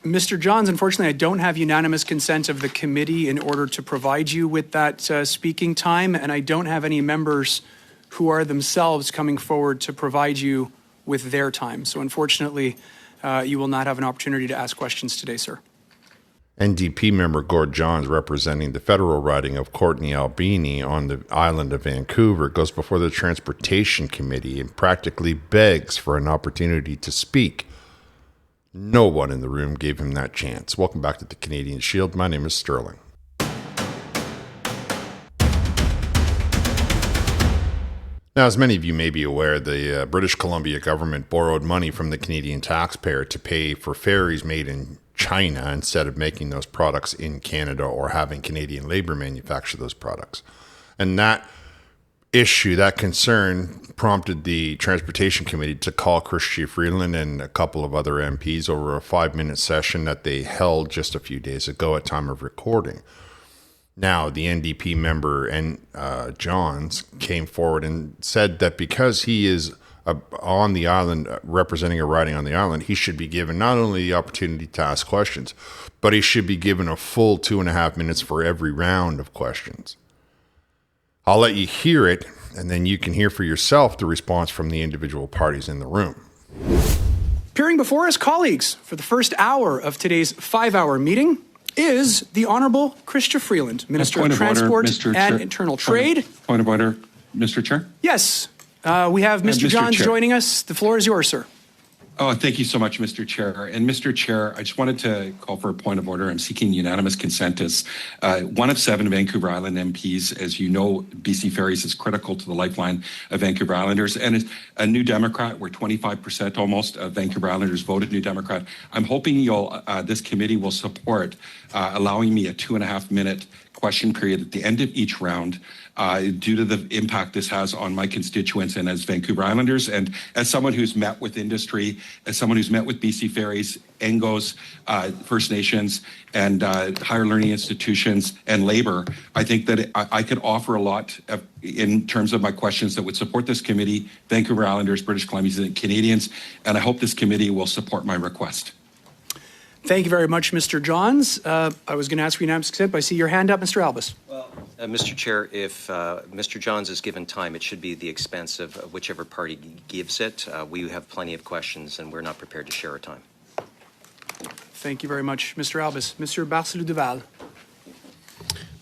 Mr. Johns, unfortunately, I don't have unanimous consent of the committee in order to provide you with that speaking time, and I don't have any members who are themselves coming forward to provide you with their time. So unfortunately, you will not have an opportunity to ask questions today, sir. NDP member Gord Johns, representing the federal riding of Courtney Albini on the island of Vancouver, goes before the Transportation Committee and practically begs for an opportunity to speak. No one in the room gave him that chance. Welcome back to the Canadian Shield. My name is Sterling. Now, as many of you may be aware, the British Columbia government borrowed money from the Canadian taxpayer to pay for ferries made in China instead of making those products in Canada or having Canadian labor manufacture those products. And that issue, that concern, prompted the Transportation Committee to call Chrystia Freeland and a couple of other MPs over a 5-minute session that they held just a few days ago at time of recording. Now, the NDP member and Johns came forward and said that because he is on the island, representing a riding on the island, he should be given not only the opportunity to ask questions, but he should be given a full 2.5 minutes for every round of questions. I'll let you hear it, and then you can hear for yourself the response from the individual parties in the room. Appearing before us, colleagues, for the first hour of today's 5-hour meeting is the Honourable Chrystia Freeland, Minister of Transport and Internal Trade. Point of order, Mr. Chair. Yes. We have Mr. Johns joining us. The floor is yours, sir. Oh, thank you so much, Mr. Chair. And Mr. Chair, I just wanted to call for a point of order. I'm seeking unanimous consent as one of 7 Vancouver Island MPs. As you know, BC Ferries is critical to the lifeline of Vancouver Islanders. And as a New Democrat, where 25% almost of Vancouver Islanders voted New Democrat, I'm hoping this committee will support allowing me a 2.5-minute question period at the end of each round due to the impact this has on my constituents and as Vancouver Islanders. And as someone who's met with industry, as someone who's met with BC Ferries, NGOs, First Nations, and higher learning institutions and labor, I think that I could offer a lot in terms of my questions that would support this committee, Vancouver Islanders, British Columbians, and Canadians. And I hope this committee will support my request. Thank you very much, Mr. Johns. I was going to ask for unanimous consent, but I see your hand up, Mr. Albus. Well, Mr. Chair, if Mr. Johns is given time, it should be the expense of whichever party gives it. We have plenty of questions, and we're not prepared to share our time. Thank you very much, Mr. Albus. Mr. Barcelou-Duval.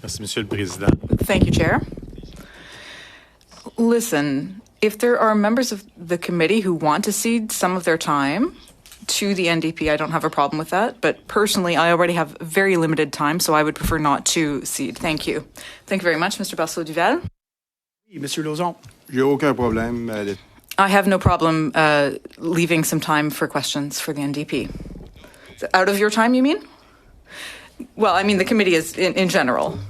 Merci, Monsieur le Président. Thank you, Chair. Listen, if there are members of the committee who want to cede some of their time to the NDP, I don't have a problem with that. But personally, I already have very limited time, so I would prefer not to cede. Thank you. Thank you very much, Mr. Barcelou-Duval. Mr. Lauzon. J'ai aucun problème. I have no problem leaving some time for questions for the NDP. Out of your time, you mean? Well, I mean, the committee is in general.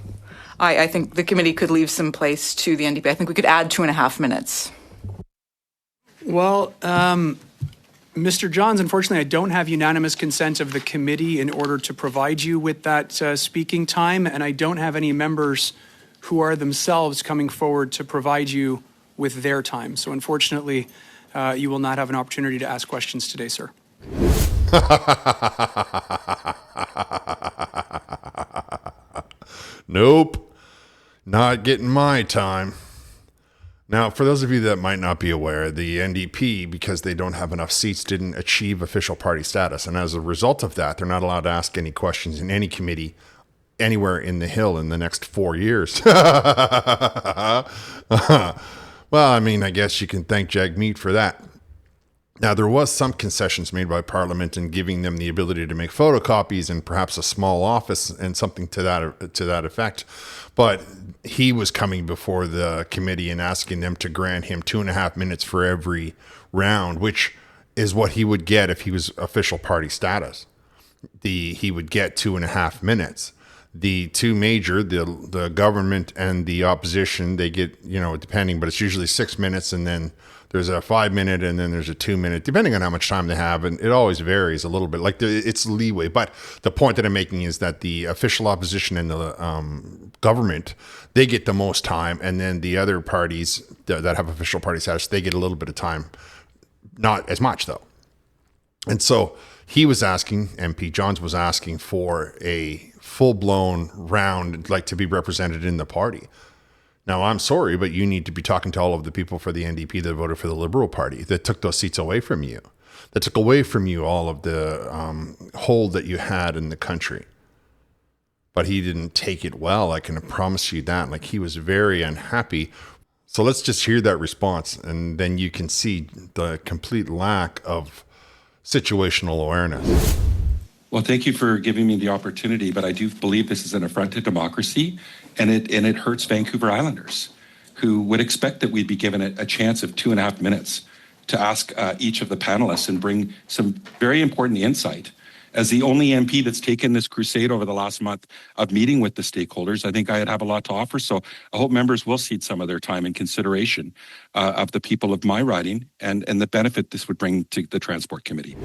I think the committee could leave some place to the NDP. I think we could add 2.5 minutes. Well, Mr. Johns, unfortunately, I don't have unanimous consent of the committee in order to provide you with that speaking time, and I don't have any members who are themselves coming forward to provide you with their time. So unfortunately, you will not have an opportunity to ask questions today, sir. Nope, not getting my time. Now, for those of you that might not be aware, the NDP, because they don't have enough seats, didn't achieve official party status. And as a result of that, they're not allowed to ask any questions in any committee anywhere in the Hill in the next 4 years. Well, I mean, I guess you can thank Jagmeet for that. Now, there was some concessions made by Parliament in giving them the ability to make photocopies and perhaps a small office and something to that effect. But he was coming before the committee and asking them to grant him 2.5 minutes for every round, which is what he would get if he was official party status. He would get 2.5 minutes. The two major, the government and the opposition, they get, depending, but it's usually 6 minutes, and then there's a 5 minute, and then there's a 2 minute, depending on how much time they have. And it always varies a little bit. It's leeway. But the point that I'm making is that the official opposition and the government, they get the most time. And then the other parties that have official party status, they get a little bit of time. Not as much, though. And so He was asking, MP Johns was asking for a full-blown round, like to be represented in the party. Now, I'm sorry, but you need to be talking to all of the people for the NDP that voted for the Liberal Party, that took those seats away from you, that took away from you all of the hold that you had in the country. But he didn't take it well. I can promise you that. Like, he was very unhappy. So let's just hear that response, and then you can see the complete lack of situational awareness. Well, thank you for giving me the opportunity, but I do believe this is an affront to democracy, and it hurts Vancouver Islanders, who would expect that we'd be given a chance of 2.5 minutes to ask each of the panelists and bring some very important insight. As the only MP that's taken this crusade over the last month of meeting with the stakeholders, I think I'd have a lot to offer. So I hope members will cede some of their time in consideration of the people of my riding and the benefit this would bring to the Transport Committee.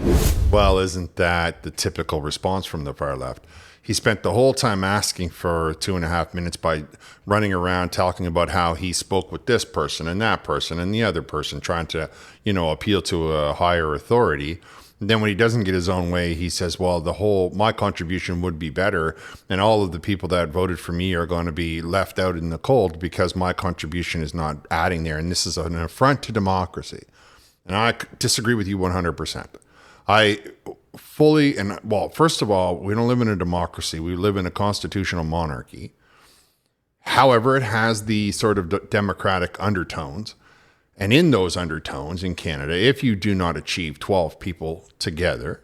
Well, isn't that the typical response from the far left? He spent the whole time asking for 2.5 minutes by running around talking about how he spoke with this person and that person and the other person, trying to, appeal to a higher authority. And then when he doesn't get his own way, he says, well, my contribution would be better, and all of the people that voted for me are going to be left out in the cold because my contribution is not adding there. And this is an affront to democracy. And I disagree with you 100%. I fully, first of all, we don't live in a democracy. We live in a constitutional monarchy. However, it has the sort of democratic undertones. And in those undertones in Canada, if you do not achieve 12 people together,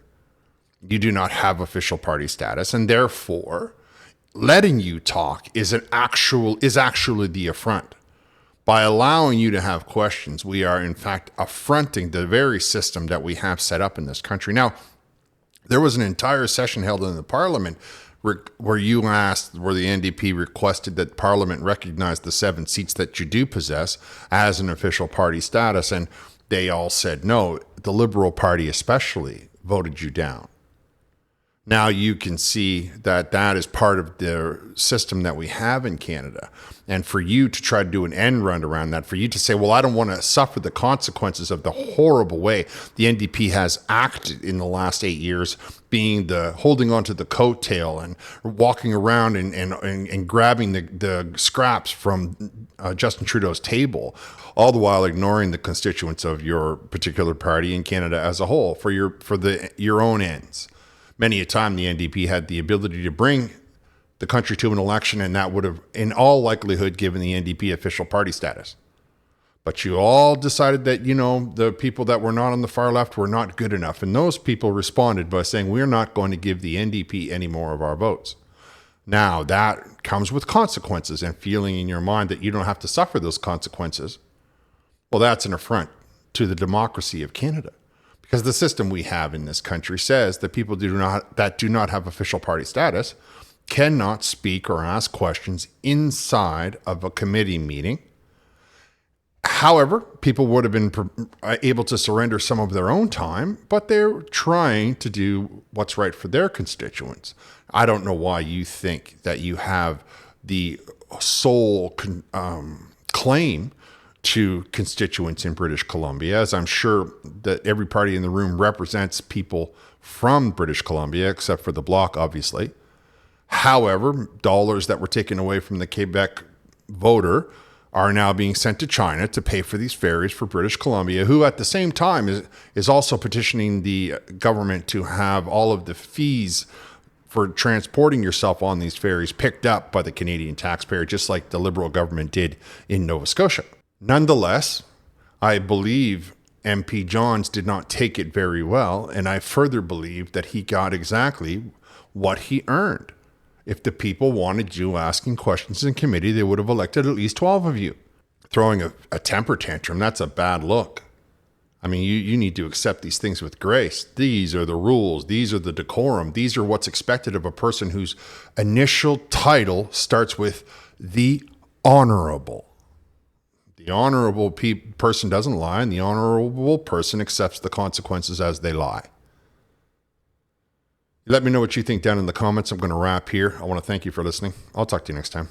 you do not have official party status, and therefore letting you talk is actually the affront. By allowing you to have questions, we are in fact affronting the very system that we have set up in this country. Now, there was an entire session held in the Parliament where the NDP requested that Parliament recognize the 7 seats that you do possess as an official party status, and they all said no. The Liberal Party especially voted you down. Now you can see that is part of the system that we have in Canada. And for you to try to do an end run around that, for you to say, well, I don't want to suffer the consequences of the horrible way the NDP has acted in the last 8 years, being holding onto the coattail and walking around and grabbing the scraps from Justin Trudeau's table, all the while ignoring the constituents of your particular party in Canada as a whole for your own ends. Many a time the NDP had the ability to bring the country to an election, and that would have, in all likelihood, given the NDP official party status. But you all decided that, the people that were not on the far left were not good enough. And those people responded by saying, we're not going to give the NDP any more of our votes. Now, that comes with consequences, and feeling in your mind that you don't have to suffer those consequences. Well, that's an affront to the democracy of Canada. Because the system we have in this country says that people that do not have official party status cannot speak or ask questions inside of a committee meeting. However, people would have been able to surrender some of their own time, but they're trying to do what's right for their constituents. I don't know why you think that you have the sole claim to constituents in British Columbia, as I'm sure that every party in the room represents people from British Columbia, except for the Bloc, obviously. However, dollars that were taken away from the Quebec voter are now being sent to China to pay for these ferries for British Columbia, who at the same time is also petitioning the government to have all of the fees for transporting yourself on these ferries picked up by the Canadian taxpayer, just like the Liberal government did in Nova Scotia. Nonetheless, I believe MP Johns did not take it very well, and I further believe that he got exactly what he earned. If the people wanted you asking questions in committee, they would have elected at least 12 of you. Throwing a temper tantrum, that's a bad look. I mean, you need to accept these things with grace. These are the rules. These are the decorum. These are what's expected of a person whose initial title starts with the honorable. The honorable person doesn't lie, and the honorable person accepts the consequences as they lie. Let me know what you think down in the comments. I'm going to wrap here. I want to thank you for listening. I'll talk to you next time.